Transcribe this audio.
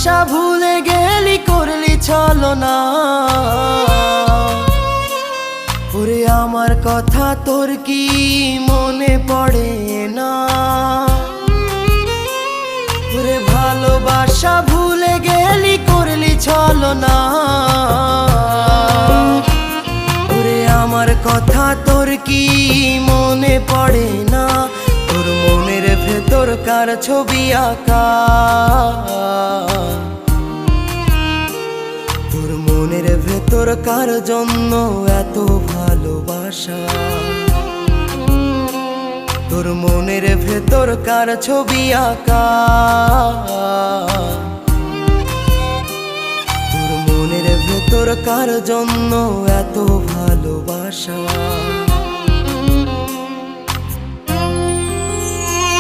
ভালোবাসা ভুলে গেলি করলি ছলনা। ওরে আমার কথা তোর কি মনে পড়ে না? ওরে ভালোবাসা ভুলে গেলি করলি ছলনা। ওরে আমার কথা তোর কি মনে পড়ে না? তোর মনের ভেতর কার ছবি আঁকা? তোর মনের ভেতর কার জন্য এত ভালোবাসা? তোর মনের ভেতর কার ছবি আঁকা? তোর মনের ভেতর কার জন্য এত ভালোবাসা?